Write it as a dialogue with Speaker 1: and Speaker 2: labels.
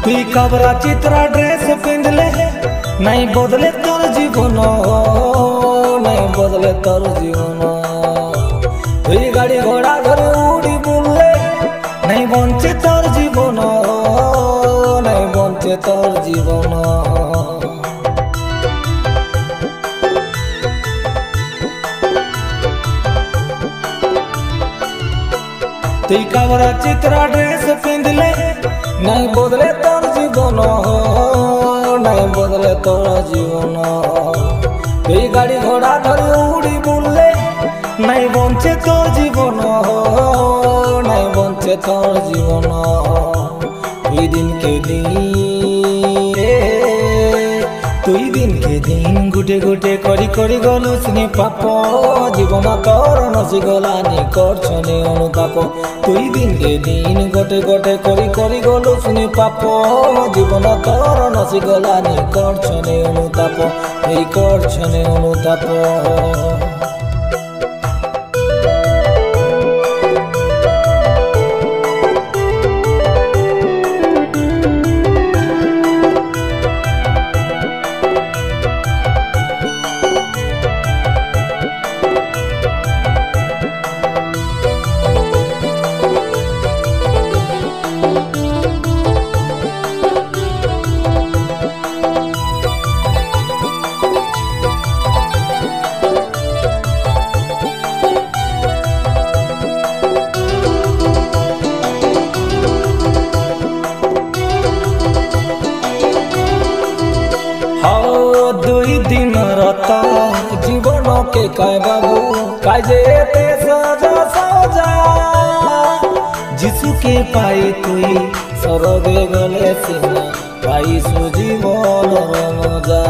Speaker 1: তুই কাবরা চিত্রা ড্রেস পিঁধলে নাই বদলে তোর জীবন, নাই বদলে তোর জীবন। তুই গাড়ি ঘোড়া ধরে উড়ি বুললে নাই বঞ্চে তোর জীবন, নাই বঞ্চে তোর জীবন। তুই কাবরা চিত্রা ড্রেস পিঁধলে নাই বদলে তোর জীবন, নাই বদলে তোর জীবন। তুই গাড়ি ঘোড়া ধরে উড়ি বুললে নাই বঞ্চে তোর জীবন, নাই বঞ্চে তোর জীবন। তুই দিনকে দিন, তুই দিনকে দিন গুটে গুটে করি করি গলুসনি পাপ, জীবন তোর নসি গলানি করছনি অনুতাপ। তুই দিনকে দিন গোটে গোটে করি করি গলুসনি পাপ, জীবন তোর নসি গলানি করছনি অনুতাপ, এই করছনি অনুতাপ। দুই দিন রত জীবন के काय बाबू काय जेते सजा सजा, যিশু के पाई तुई सरगे गले सिना पाई सु जीवन मजा।